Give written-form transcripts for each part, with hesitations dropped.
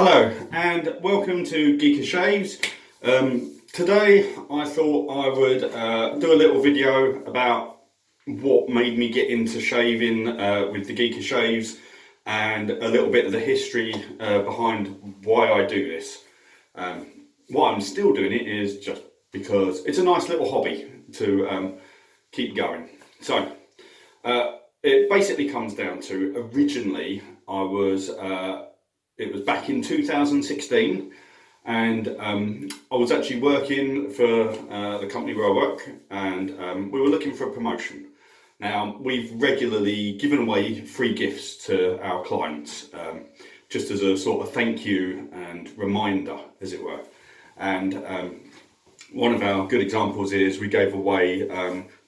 Hello and welcome to Geek of Shaves. Today I thought I would do a little video about what made me get into shaving with the Geek of Shaves and a little bit of the history behind why I do this. Why I'm still doing it is just because it's a nice little hobby to keep going. So it basically comes down to originally it was back in 2016 and I was actually working for the company where I work, and we were looking for a promotion. Now, we've regularly given away free gifts to our clients just as a sort of thank you and reminder, as it were. And one of our good examples is we gave away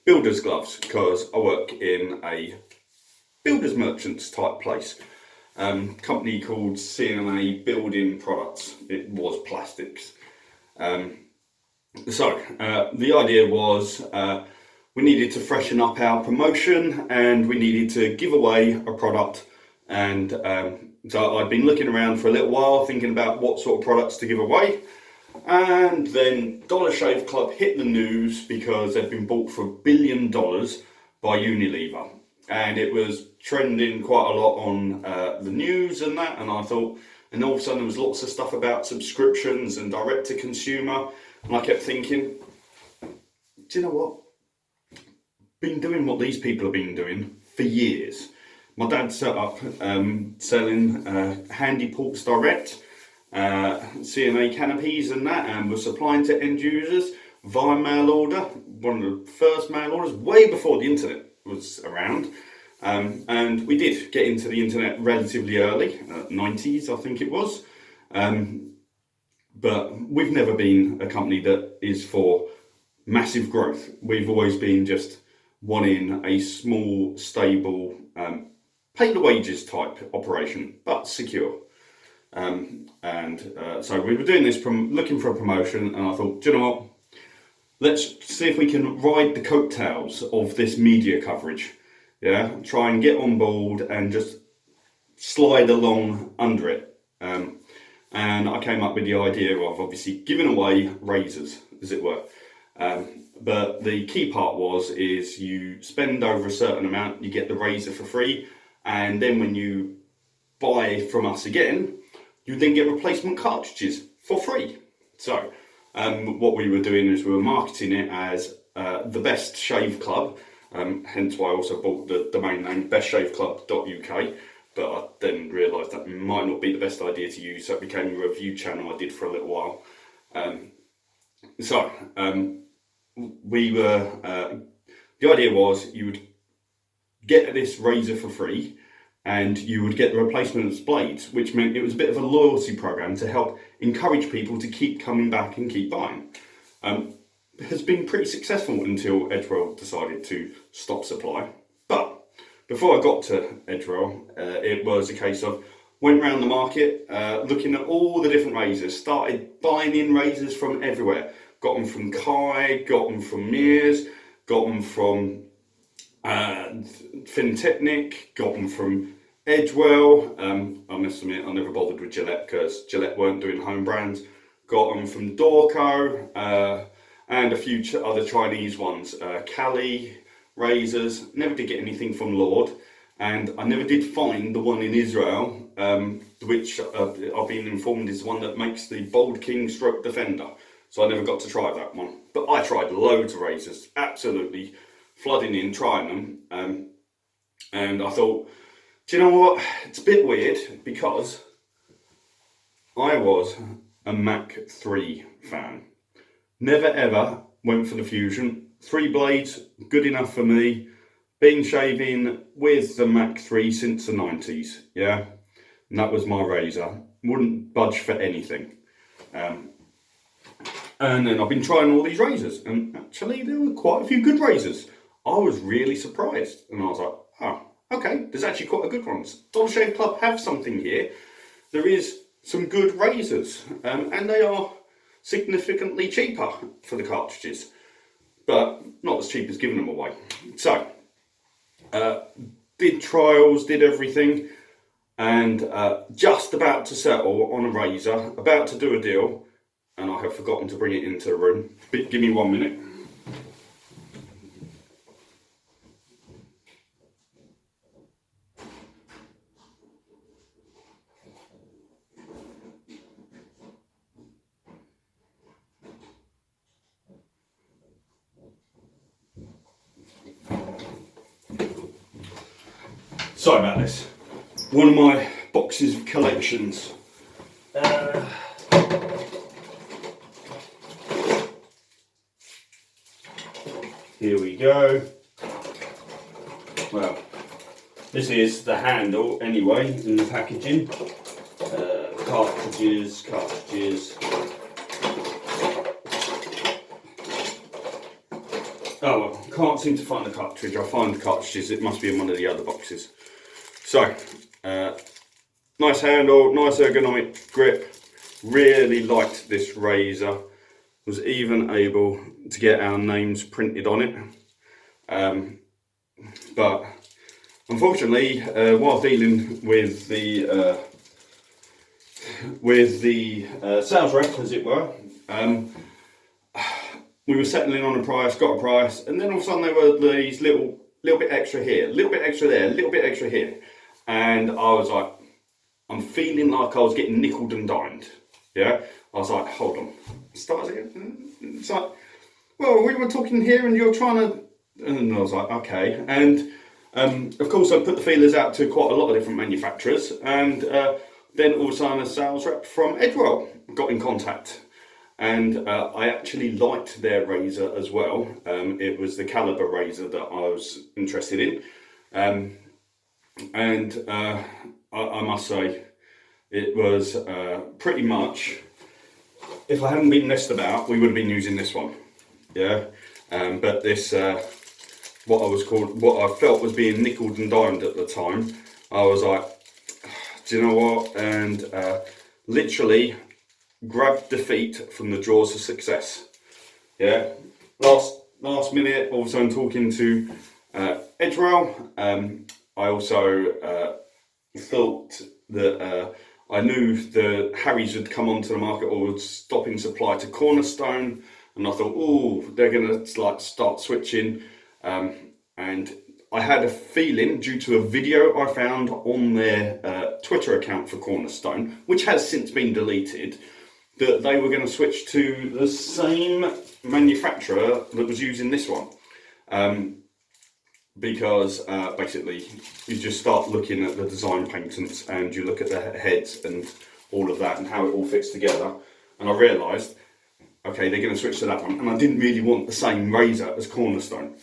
builder's gloves, because I work in a builder's merchants type place. Company called CNA Building Products. It was plastics. So the idea was we needed to freshen up our promotion and we needed to give away a product. And so I'd been looking around for a little while thinking about what sort of products to give away. And then DynaShave Club hit the news because they'd been bought for $1 billion by Unilever. And it was trending quite a lot on the news and that, and I thought, and all of a sudden there was lots of stuff about subscriptions and direct to consumer, and I kept thinking, do you know what? Been doing what these people have been doing for years. My dad set up selling handy ports direct, CNA canopies and that, and was supplying to end users via mail order. One of the first mail orders, way before the internet was around. And we did get into the internet relatively early, 90s I think it was, but we've never been a company that is for massive growth. We've always been just wanting a small, stable, pay the wages type operation, but secure. So we were doing this from looking for a promotion, and I thought, do you know what, let's see if we can ride the coattails of this media coverage. Yeah, try and get on board and just slide along under it. And I came up with the idea of obviously giving away razors, as it were. But the key part is you spend over a certain amount, you get the razor for free. And then when you buy from us again, you then get replacement cartridges for free. So what we were doing is we were marketing it as the best shave club. Hence why I also bought the domain name bestshaveclub.uk, but I then realised that might not be the best idea to use, so it became a review channel I did for a little while. The idea was you would get this razor for free and you would get the replacement blades, which meant it was a bit of a loyalty program to help encourage people to keep coming back and keep buying. Has been pretty successful until Edgewell decided to stop supply. But before I got to Edgewell, it was a case of went round the market, looking at all the different razors, started buying in razors from everywhere. Got them from Kai, got them from Mears, got them from Fintechnic, got them from Edgewell. I must admit, I never bothered with Gillette because Gillette weren't doing home brands. Got them from Dorco. And a few other Chinese ones, Cali razors. Never did get anything from Lord, and I never did find the one in Israel, which I've been informed is the one that makes the Bold King Stroke Defender. So I never got to try that one. But I tried loads of razors, absolutely flooding in, trying them. And I thought, do you know what? It's a bit weird because I was a Mach 3 fan. Never ever went for the Fusion. 3 blades, good enough for me. Been shaving with the Mach 3 since the 90s, yeah? And that was my razor. Wouldn't budge for anything. And then I've been trying all these razors, and actually there were quite a few good razors. I was really surprised, and I was like, oh, okay, there's actually quite a good ones. DynaShave Club have something here. There is some good razors, and they are significantly cheaper for the cartridges, but not as cheap as giving them away. So, did trials, did everything. and just about to settle on a razor, about to do a deal, and I have forgotten to bring it into the room. Give me 1 minute. Sorry about this. One of my boxes of collections. Here we go. Well, this is the handle anyway in the packaging. Cartridges. Oh well, can't seem to find the cartridge. I'll find the cartridges, it must be in one of the other boxes. So, nice handle, nice ergonomic grip. Really liked this razor. Was even able to get our names printed on it. But unfortunately, while dealing with the sales rep, as it were, we were settling on a price, got a price, and then all of a sudden there were these little bit extra here, little bit extra there, little bit extra here, and I was like, I'm feeling like I was getting nickled and dimed. Yeah, I was like, hold on, start again. It's like, well, we were talking here, and you're trying to, and I was like, okay, and of course I put the feelers out to quite a lot of different manufacturers, and then all of a sudden a sales rep from Edgewell got in contact. And I actually liked their razor as well. It was the caliber razor that I was interested in. I must say, it was pretty much, if I hadn't been messed about, we would have been using this one. Yeah. But this, what I felt was being nickled and dimed at the time, I was like, do you know what? And literally, grabbed defeat from the jaws of success. Yeah. Last minute, all of a sudden talking to Edgewell. I also thought that I knew the Harry's had come onto the market or was stopping supply to Cornerstone, and I thought, oh, they're gonna like start switching. And I had a feeling, due to a video I found on their Twitter account for Cornerstone, which has since been deleted, that they were going to switch to the same manufacturer that was using this one. Because basically you just start looking at the design patents and you look at the heads and all of that and how it all fits together. And I realised, okay, they're going to switch to that one. And I didn't really want the same razor as Cornerstone.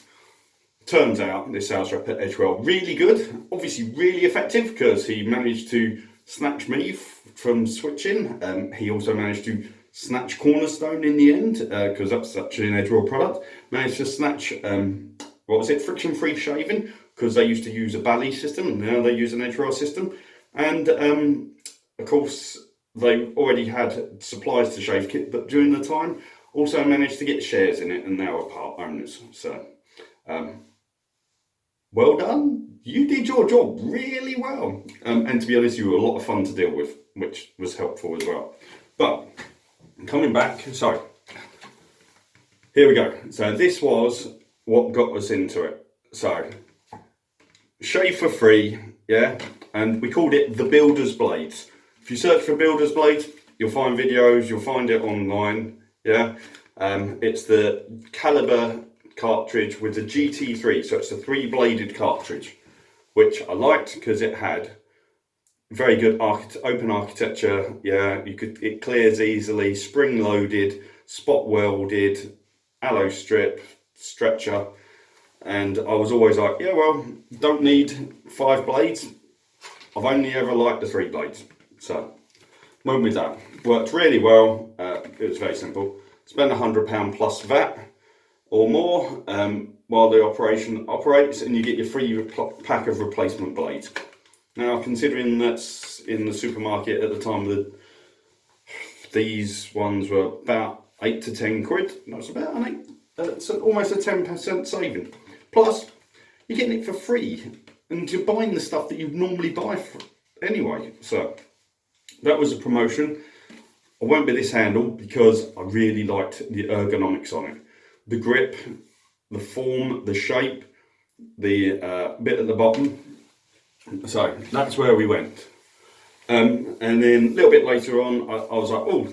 Turns out this sales rep at Edgewell, really good, obviously really effective, because he managed to snatch me from switching. He also managed to snatch Cornerstone in the end, because that's such an Edgewell product. Managed to snatch, friction-free shaving, because they used to use a Bally system and now they use an Edgewell system. And of course, they already had supplies to shave kit, but during the time also managed to get shares in it and now are part owners. So, well done. You did your job really well. And to be honest, you were a lot of fun to deal with, which was helpful as well. But coming back, so here we go. So this was what got us into it. So shave for free, yeah, and we called it the Builder's Blades. If you search for Builder's Blades, you'll find videos, you'll find it online, yeah. It's the caliber cartridge with the GT3, so it's a 3-bladed cartridge, which I liked because it had very good open architecture. Yeah, it clears easily, spring loaded, spot welded, alloy strip, stretcher, and I was always like, yeah, well, don't need 5 blades. I've only ever liked the 3 blades, so went with that. Worked really well. It was very simple. Spend £100 plus VAT or more while the operation operates, and you get your free pack of replacement blades. Now, considering that's in the supermarket at the time, these ones were about 8 to 10 quid. That's about it's almost a 10% saving. Plus, you're getting it for free, and you're buying the stuff that you'd normally buy anyway, so that was a promotion. I went with this handle because I really liked the ergonomics on it. The grip, the form, the shape, the bit at the bottom. So that's where we went. And then a little bit later on, I was like, oh,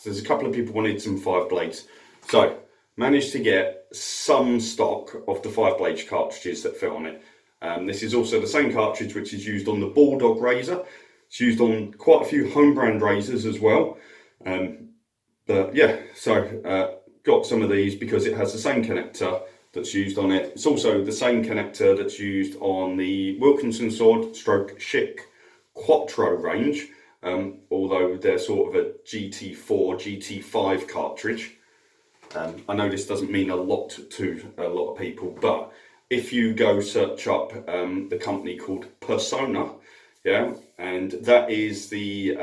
there's a couple of people wanted some 5 blades. So managed to get some stock of the 5 blade cartridges that fit on it. This is also the same cartridge which is used on the Bulldog razor. It's used on quite a few home brand razors as well. But yeah, so got some of these because it has the same connector that's used on it. It's also the same connector that's used on the Wilkinson Sword Stroke Schick Quattro range, although they're sort of a GT4, GT5 cartridge. I know this doesn't mean a lot to a lot of people, but if you go search up the company called Persona, yeah, and that is the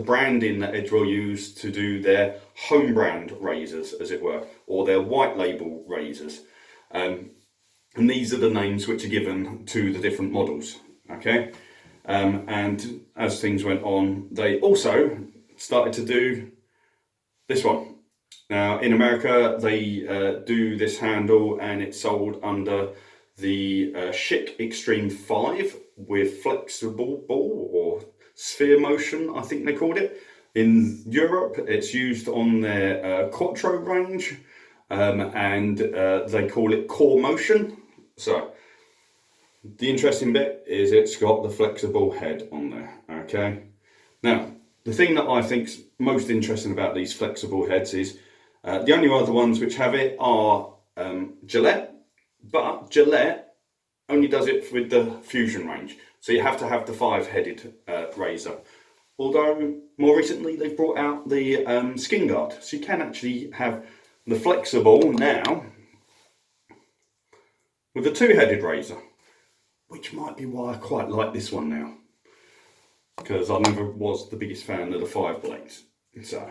branding that Edgewell use to do their home brand razors, as it were, or their white label razors. And these are the names which are given to the different models, okay? And as things went on, they also started to do this one. Now, in America, they do this handle and it's sold under the Schick Extreme 5 with flexible ball or sphere motion, I think they called it. In Europe, it's used on their Quattro range, and they call it core motion. So the interesting bit is it's got the flexible head on there, okay? Now, the thing that I think's most interesting about these flexible heads is the only other ones which have it are Gillette, but Gillette only does it with the Fusion range. So you have to have the 5-headed razor. Although more recently they've brought out the skin guard. So you can actually have the flexible now with a 2-headed razor, which might be why I quite like this one now, because I never was the biggest fan of the 5 blades. So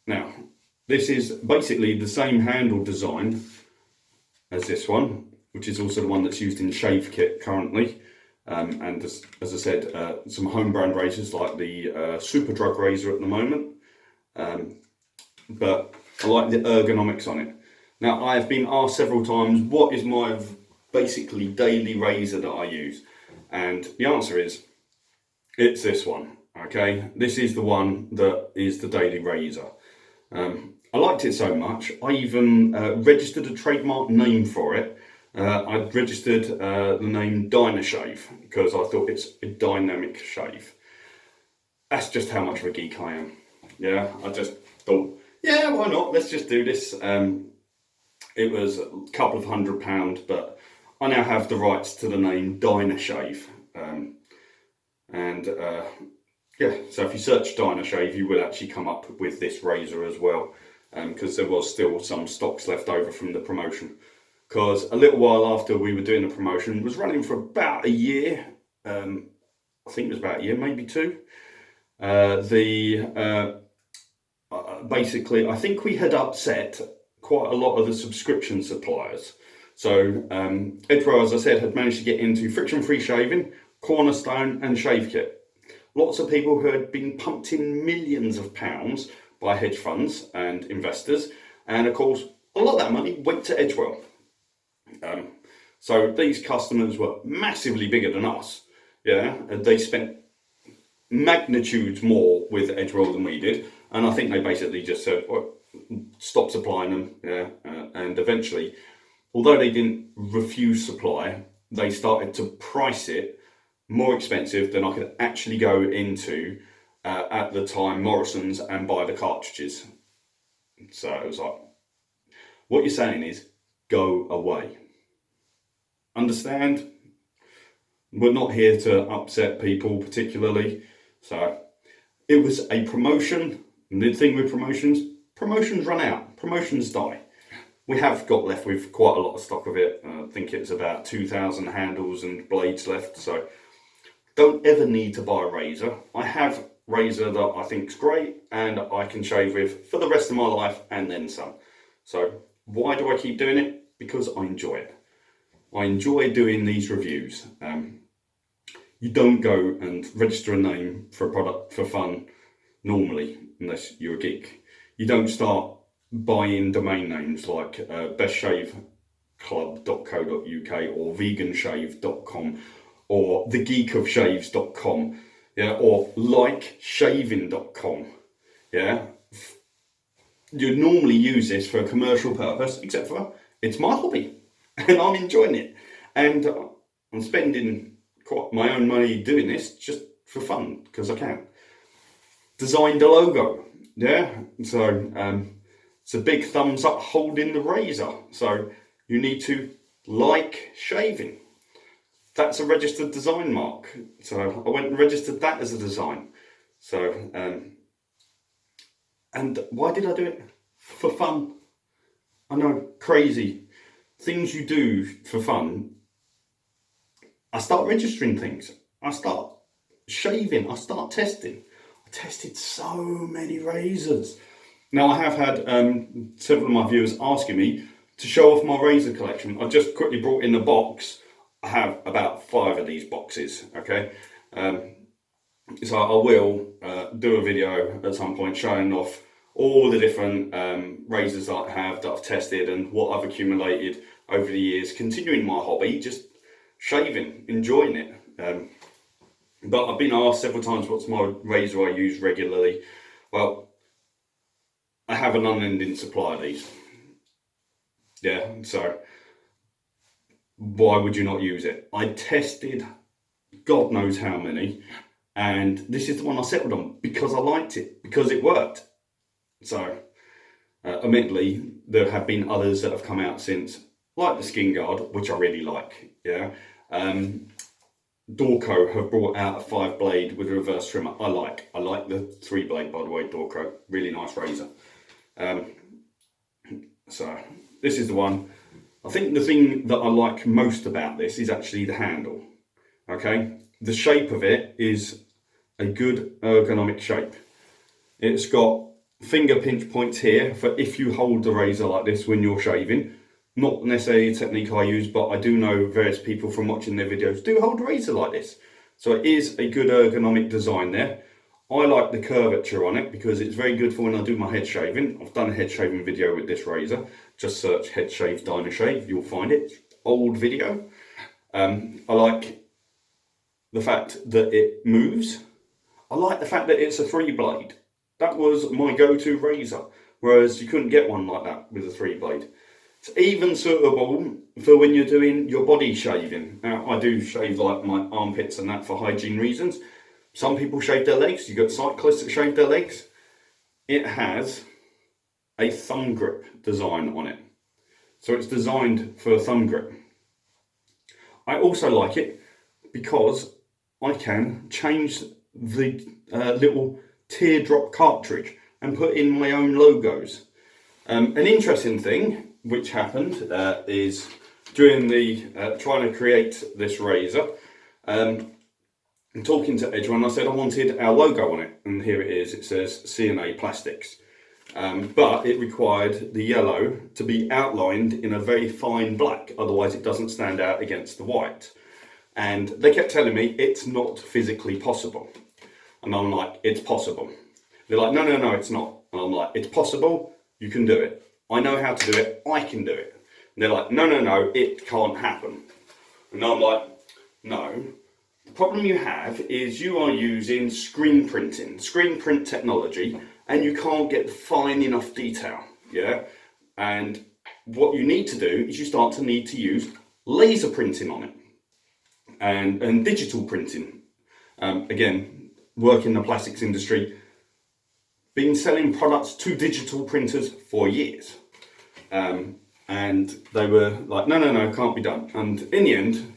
now this is basically the same handle design as this one, which is also the one that's used in Shave Kit currently. And as I said, some home brand razors like the Super Drug razor at the moment. But I like the ergonomics on it. Now, I have been asked several times, what is my basically daily razor that I use? And the answer is, it's this one, okay? This is the one that is the daily razor. I liked it so much, I even registered a trademark name for it. I registered the name DynaShave because I thought it's a dynamic shave. That's just how much of a geek I am. Yeah, I just thought, yeah, why not? Let's just do this. It was a couple of £100, but I now have the rights to the name DynaShave. Yeah, so if you search DynaShave, you will actually come up with this razor as well, because there was still some stocks left over from the promotion. Because a little while after we were doing the promotion, it was running for about a year. I think it was about a year, maybe 2. Basically, I think we had upset quite a lot of the subscription suppliers. So Edgewell, as I said, had managed to get into friction-free shaving, Cornerstone and Shave Kit. Lots of people who had been pumped in millions of pounds by hedge funds and investors. And of course, a lot of that money went to Edgewell. So these customers were massively bigger than us. Yeah, and they spent magnitudes more with Edgewell than we did. And I think they basically just said, well, stop supplying them. Yeah, and eventually, although they didn't refuse supply, they started to price it more expensive than I could actually go into at the time Morrison's and buy the cartridges. So it was like, what you're saying is go away. Understand? We're not here to upset people particularly. So it was a promotion. And the thing with promotions run out, promotions die. We have got left with quite a lot of stock of it. I think it's about 2,000 handles and blades left. So don't ever need to buy a razor. I have a razor that I think is great and I can shave with for the rest of my life and then some. So why do I keep doing it? Because I enjoy it. I enjoy doing these reviews. you don't go and register a name for a product for fun normally, unless you're a geek. You don't start buying domain names like bestshaveclub.co.uk or veganshave.com or thegeekofshaves.com, yeah, or likeshaving.com, yeah. You'd normally use this for a commercial purpose, except for it's my hobby and I'm enjoying it. And I'm spending quite my own money doing this just for fun because I can. Designed a logo, yeah. So it's a big thumbs up holding the razor. So you need to like shaving. That's a registered design mark. So I went and registered that as a design. So and why did I do it? For fun. I know, crazy. Things you do for fun. I start registering things. I start shaving. I start testing. I tested so many razors. Now I have had several of my viewers asking me to show off my razor collection. I just quickly brought in the box. I have about 5 of these boxes, okay? So I will do a video at some point showing off all the different razors that I have that I've tested and what I've accumulated over the years, continuing my hobby, just shaving, enjoying it. But I've been asked several times what's my razor I use regularly. Well, I have an unending supply of these. Yeah, so why would you not use it? I tested God knows how many, and this is the one I settled on because I liked it, because it worked. So, admittedly, there have been others that have come out since, like the Skin Guard, which I really like, yeah. Dorco have brought out a 5-blade with a reverse trimmer. I like the 3-blade, by the way, Dorco. Really nice razor. So, this is the one. I think the thing that I like most about this is actually the handle, okay? The shape of it is a good ergonomic shape. It's got finger pinch points here for if you hold the razor like this when you're shaving. Not necessarily a technique I use, but I do know various people from watching their videos do hold a razor like this. So it is a good ergonomic design there. I like the curvature on it because it's very good for when I do my head shaving. I've done a head shaving video with this razor. Just search head shave DynaShave, you'll find it. Old video. I like the fact that it moves. I like the fact that it's a 3-blade. That was my go-to razor, whereas you couldn't get one like that with a 3-blade. It's even suitable for when you're doing your body shaving. Now, I do shave like my armpits and that for hygiene reasons. Some people shave their legs. You've got cyclists that shave their legs. It has a thumb grip design on it. So it's designed for a thumb grip. I also like it because I can change the little teardrop cartridge and put in my own logos. An interesting thing which happened is during the trying to create this razor, talking to Edgewell, I said I wanted our logo on it, and here it is. It says CNA Plastics, but it required the yellow to be outlined in a very fine black, otherwise it doesn't stand out against the white. And they kept telling me it's not physically possible, and I'm like, it's possible. They're like, no, it's not. And I'm like, it's possible. You can do it. I know how to do it. I can do it. And they're like, no, it can't happen. And I'm like, no. The problem you have is you are using screen print technology, and you can't get fine enough detail, yeah? And what you need to do is you start to need to use laser printing on it and digital printing. Again, work in the plastics industry, been selling products to digital printers for years. And they were like, no, can't be done. And in the end,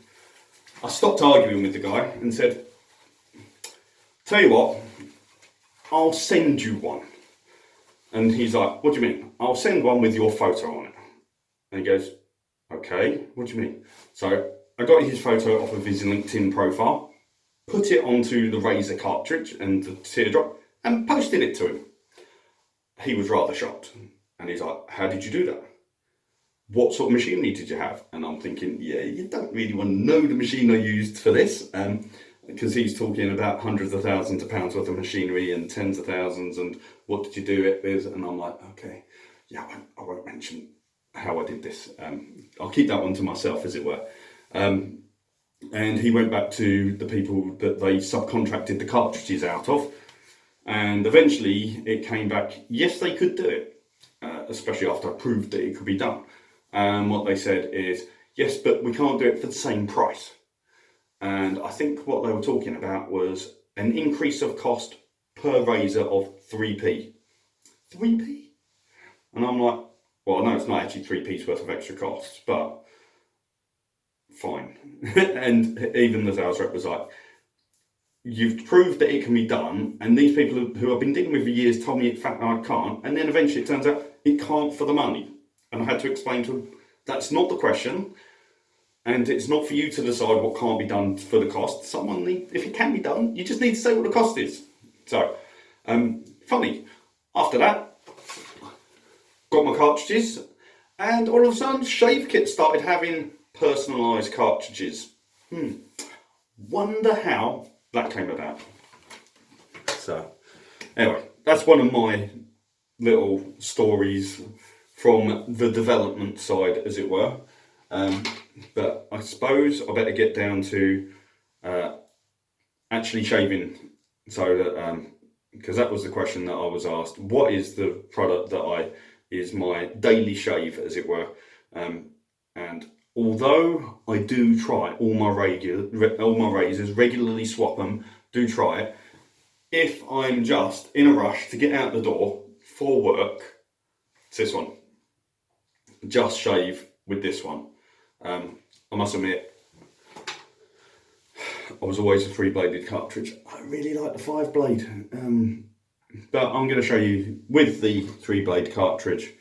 I stopped arguing with the guy and said, tell you what, I'll send you one. And he's like, what do you mean? I'll send one with your photo on it. And he goes, okay, what do you mean? So I got his photo off of his LinkedIn profile, put it onto the razor cartridge and the teardrop, and posted it to him. He was rather shocked. And he's like, how did you do that? What sort of machinery did you have? And I'm thinking, yeah, you don't really want to know the machine I used for this. because he's talking about hundreds of thousands of pounds worth of machinery and tens of thousands, and what did you do it with? And I'm like, okay, yeah, I won't mention how I did this. I'll keep that one to myself, as it were. And he went back to the people that they subcontracted the cartridges out of, and eventually it came back, yes, they could do it, especially after I proved that it could be done. And what they said is, yes, but we can't do it for the same price. And I think what they were talking about was an increase of cost per razor of 3p. 3p? And I'm like, well, I know it's not actually 3p's worth of extra costs, but fine. And even the sales rep was like, you've proved that it can be done, and these people who I've been dealing with for years told me in fact I can't, and then eventually it turns out it can't for the money. And I had to explain to them, that's not the question. And it's not for you to decide what can't be done for the cost. If it can be done, you just need to say what the cost is. So, funny. After that, got my cartridges, and all of a sudden, Shave Kit started having personalised cartridges. Wonder how that came about. So, anyway, that's one of my little stories from the development side, as it were. But I suppose I better get down to actually shaving, so that because that was the question that I was asked. What is the product that is my daily shave, as it were? And although I do try all my razors, regularly swap them, do try it. If I'm just in a rush to get out the door for work, it's this one. Just shave with this one. I must admit, I was always a 3-bladed cartridge. I really like the 5-blade, but I'm going to show you with the 3-blade cartridge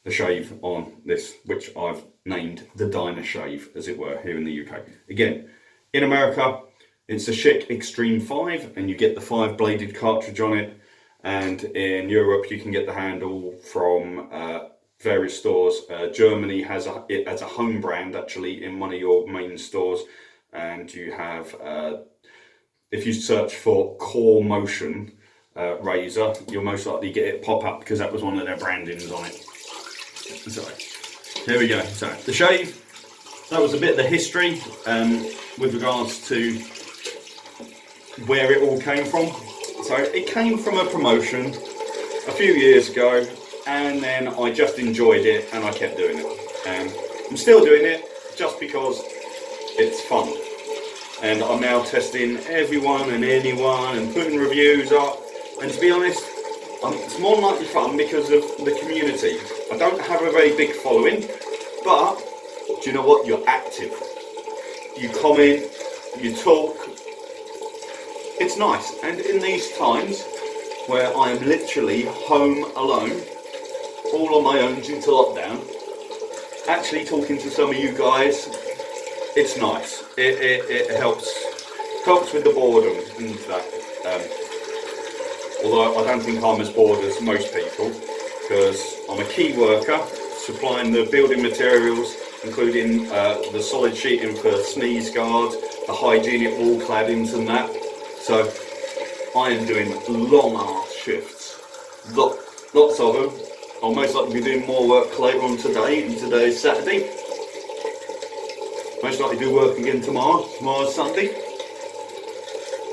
the shave on this, which I've named the DynaShave, as it were, here in the UK. Again, in America, it's the Schick Extreme 5, and you get the 5-bladed cartridge on it. And in Europe, you can get the handle from various stores. Germany has it as a home brand, actually, in one of your main stores. And you have, if you search for Core Motion razor, you'll most likely get it pop up, because that was one of their brandings on it. So, here we go. So, the shave, that was a bit of the history with regards to where it all came from. So, it came from a promotion a few years ago, and then I just enjoyed it and I kept doing it. I'm still doing it just because it's fun. And I'm now testing everyone and anyone and putting reviews up. And to be honest, it's more than likely fun because of the community. I don't have a very big following, but do you know what? You're active. You comment, you talk. It's nice. And in these times where I am literally home alone, all on my own due to lockdown, actually talking to some of you guys, it's nice. It helps with the boredom and that. Although I don't think I'm as bored as most people, because I'm a key worker, supplying the building materials, including the solid sheeting for sneeze guards, the hygienic wall claddings and that. So I am doing long ass shifts, lots of them. I'll most likely be doing more work later on today, and today is Saturday. Most likely do work again tomorrow. Tomorrow's Sunday.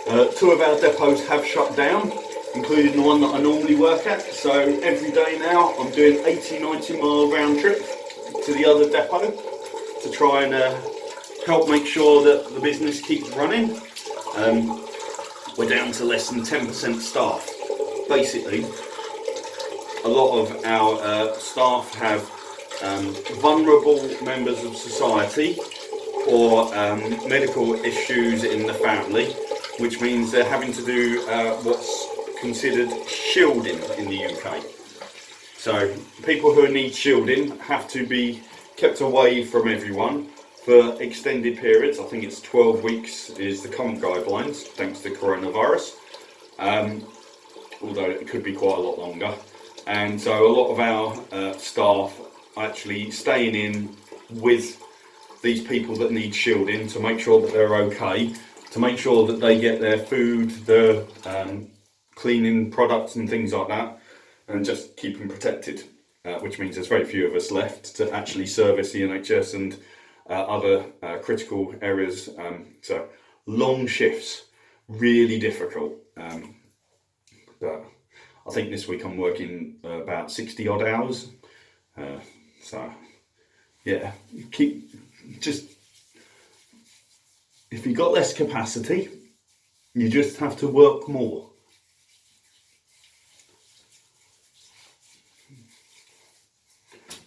2 of our depots have shut down, including the one that I normally work at. So every day now I'm doing 80-90 mile round trip to the other depot to try and help make sure that the business keeps running. We're down to less than 10% staff. Basically, a lot of our staff have vulnerable members of society or medical issues in the family, which means they're having to do what's considered shielding in the UK. So people who need shielding have to be kept away from everyone for extended periods. I think it's 12 weeks is the current guidelines, thanks to coronavirus, although it could be quite a lot longer. And so a lot of our staff are actually staying in with these people that need shielding to make sure that they're okay, to make sure that they get their food, the cleaning products and things like that, and just keep them protected, which means there's very few of us left to actually service the NHS and other critical areas. So long shifts, really difficult. But I think this week I'm working about 60 odd hours. So yeah, if you've got less capacity, you just have to work more.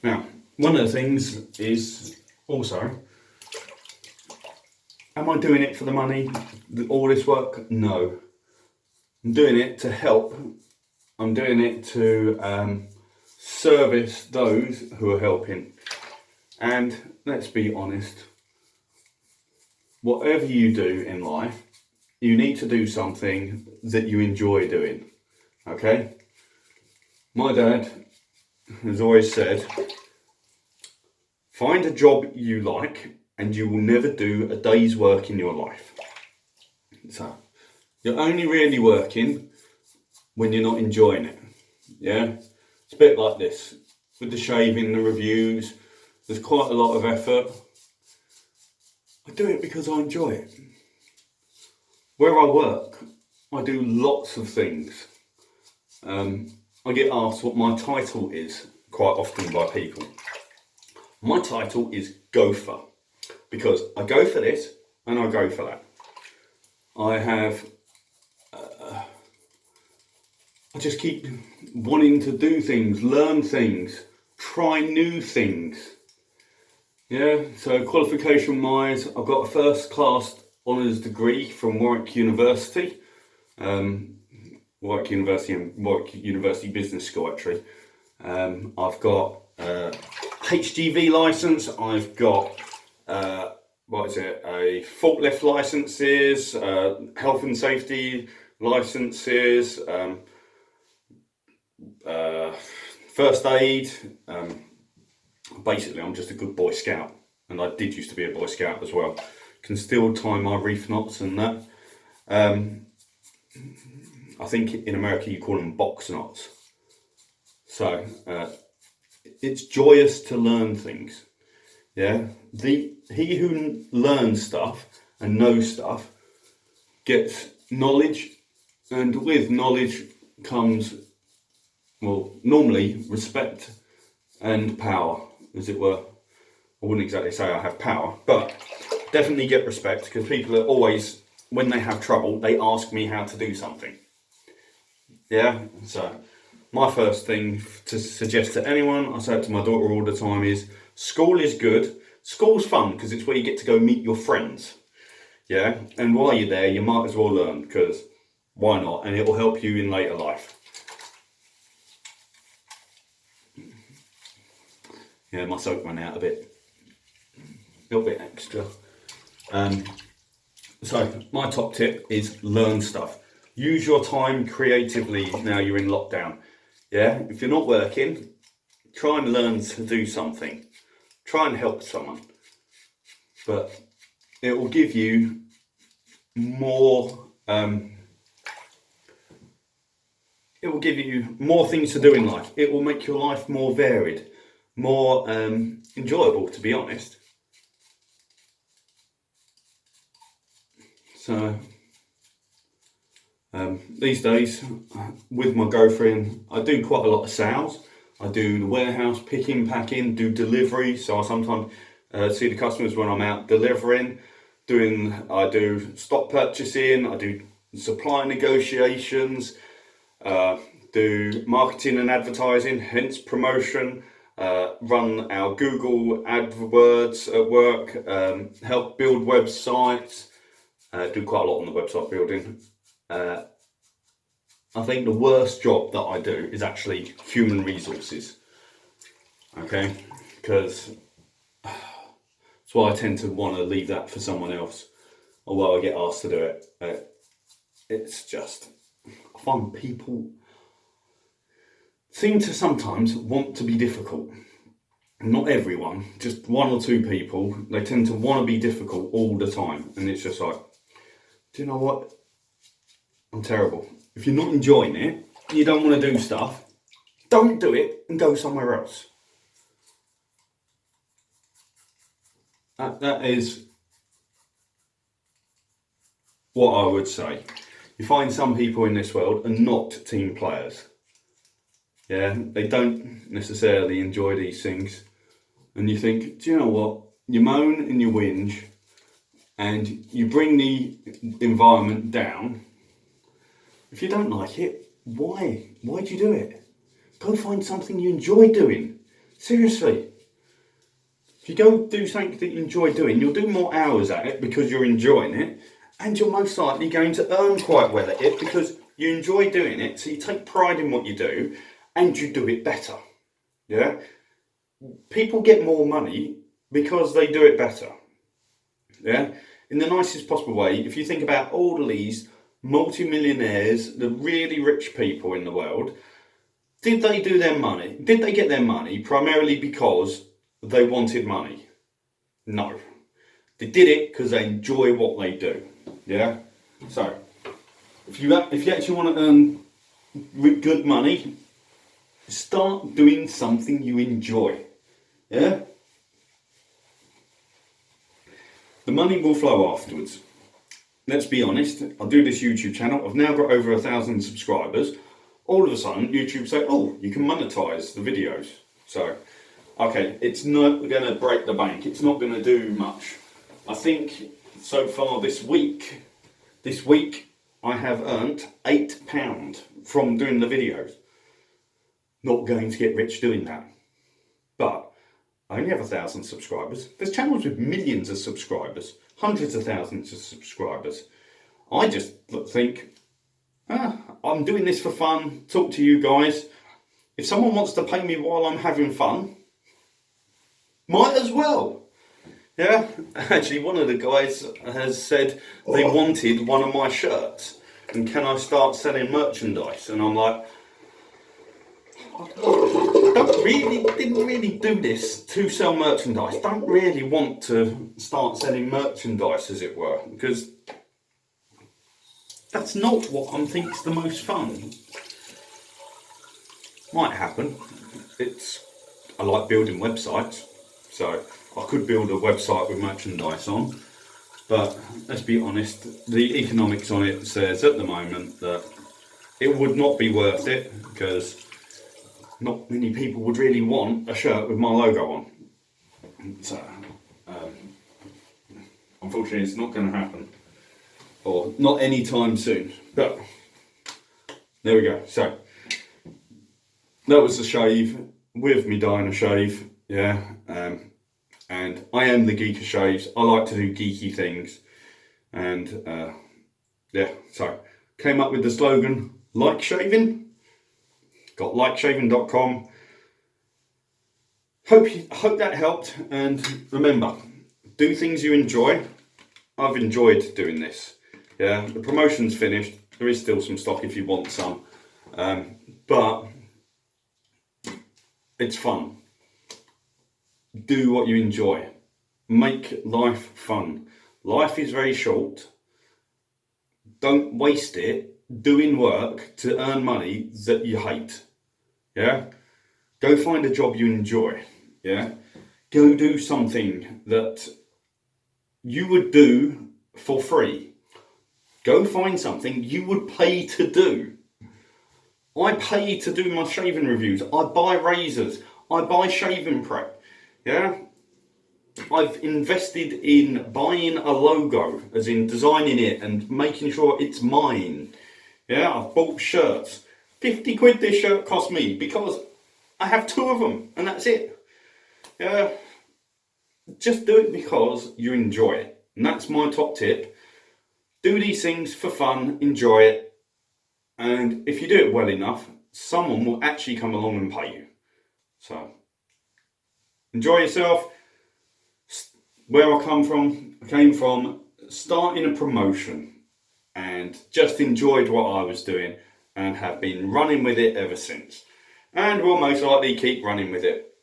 Now, one of the things is also, am I doing it for the money, all this work? No. I'm doing it to help. I'm doing it to service those who are helping. And let's be honest, whatever you do in life, you need to do something that you enjoy doing, okay? My dad has always said, find a job you like and you will never do a day's work in your life. So, you're only really working when you're not enjoying it, yeah? It's a bit like this, with the shaving, the reviews, there's quite a lot of effort. I do it because I enjoy it. Where I work, I do lots of things. I get asked what my title is quite often by people. My title is gopher, because I go for this and I go for that. I just keep wanting to do things, learn things, try new things. Yeah, so qualification wise, I've got a first class honours degree from Warwick University. Warwick University and Warwick University Business School actually. I've got HGV licence, I've got a forklift licences, health and safety licences, first aid. Basically I'm just a good Boy Scout, and I did used to be a Boy Scout as well. Can still tie my reef knots and that. I think in America you call them box knots. So it's joyous to learn things. Yeah, he who learns stuff and knows stuff gets knowledge, and with knowledge comes, well, normally respect and power, as it were. I wouldn't exactly say I have power, but definitely get respect, because people are always, when they have trouble, they ask me how to do something. Yeah, so my first thing to suggest to anyone, I say it to my daughter all the time, is school is good. School's fun because it's where you get to go meet your friends. Yeah, and while you're there, you might as well learn, because why not? And it will help you in later life. Yeah, my soap went out a little bit extra. So my top tip is learn stuff. Use your time creatively now you're in lockdown. Yeah, if you're not working, try and learn to do something. Try and help someone. But it will give you more, things to do in life. It will make your life more varied, more enjoyable, to be honest. So these days, with my girlfriend, I do quite a lot of sales. I do the warehouse picking, packing, do delivery. So I sometimes see the customers when I'm out delivering. I do stock purchasing. I do supply negotiations. Do marketing and advertising, hence promotion. Run our Google AdWords at work. Help build websites. Do quite a lot on the website building. I think the worst job that I do is actually human resources. Okay, because that's why I tend to want to leave that for someone else, although I get asked to do it. It's just, I find people seem to sometimes want to be difficult. Not everyone, just one or two people, they tend to want to be difficult all the time, and it's just like, do you know what? I'm terrible. If you're not enjoying it, you don't want to do stuff, don't do it and go somewhere else. That is what I would say. You find some people in this world are not team players. Yeah, they don't necessarily enjoy these things. And you think, do you know what? You moan and you whinge and you bring the environment down. If you don't like it, why? Why do you do it? Go find something you enjoy doing. Seriously. If you go do something that you enjoy doing, you'll do more hours at it because you're enjoying it, and you're most likely going to earn quite well at it because you enjoy doing it, so you take pride in what you do and you do it better. Yeah? People get more money because they do it better. Yeah? In the nicest possible way, if you think about all these multi-millionaires, the really rich people in the world, did they do their money? Did they get their money primarily because they wanted money? No. They did it because they enjoy what they do. Yeah? So, if you actually want to earn good money, start doing something you enjoy. Yeah? The money will flow afterwards. Let's be honest, I do this YouTube channel, I've now got over 1,000 subscribers. All of a sudden, YouTube say, oh, you can monetize the videos. So, okay, it's not going to break the bank. It's not going to do much. I think so far this week I have earned £8 from doing the videos. Not going to get rich doing that. But I only have 1,000 subscribers. There's channels with millions of subscribers, hundreds of thousands of subscribers. I just think, I'm doing this for fun, talk to you guys. If someone wants to pay me while I'm having fun, might as well. Yeah, actually one of the guys has said they wanted one of my shirts and can I start selling merchandise? And I'm like, didn't really do this to sell merchandise. Don't really want to start selling merchandise, as it were, because that's not what I think's the most fun. Might happen. I like building websites, so I could build a website with merchandise on, but let's be honest, the economics on it says at the moment that it would not be worth it because not many people would really want a shirt with my logo on. So, unfortunately, it's not going to happen, or not anytime soon. But there we go. So that was the shave with me DynaShave. Yeah, and I am the Geek of Shaves. I like to do geeky things, and yeah. So came up with the slogan "Like Shaving." Got likeshaving.com. Hope that helped, and remember, do things you enjoy. I've enjoyed doing this. Yeah, the promotion's finished. There is still some stock if you want some, but it's fun. Do what you enjoy. Make life fun. Life is very short. Don't waste it doing work to earn money that you hate. Yeah? Go find a job you enjoy. Yeah? Go do something that you would do for free. Go find something you would pay to do. I pay to do my shaving reviews. I buy razors. I buy shaving prep. Yeah? I've invested in buying a logo, as in designing it and making sure it's mine. Yeah, I've bought shirts. 50 quid this shirt cost me because I have 2 of them and that's it. Yeah, just do it because you enjoy it. And that's my top tip. Do these things for fun, enjoy it. And if you do it well enough, someone will actually come along and pay you. So, enjoy yourself. Where I came from starting a promotion and just enjoyed what I was doing and have been running with it ever since. And will most likely keep running with it.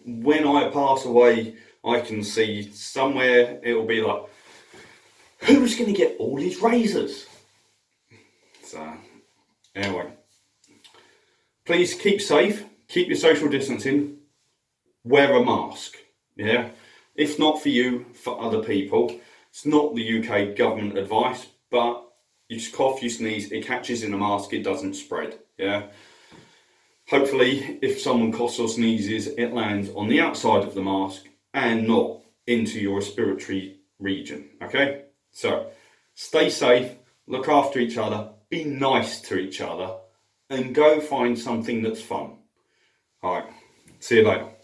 When I pass away, I can see somewhere it'll be like, who's going to get all these razors? So, anyway, please keep safe, keep your social distancing, wear a mask, yeah? If not for you, for other people. It's not the UK government advice, but you just cough, you sneeze, it catches in a mask, it doesn't spread, yeah? Hopefully, if someone coughs or sneezes, it lands on the outside of the mask and not into your respiratory region, okay? So, stay safe, look after each other, be nice to each other, and go find something that's fun. Alright, see you later.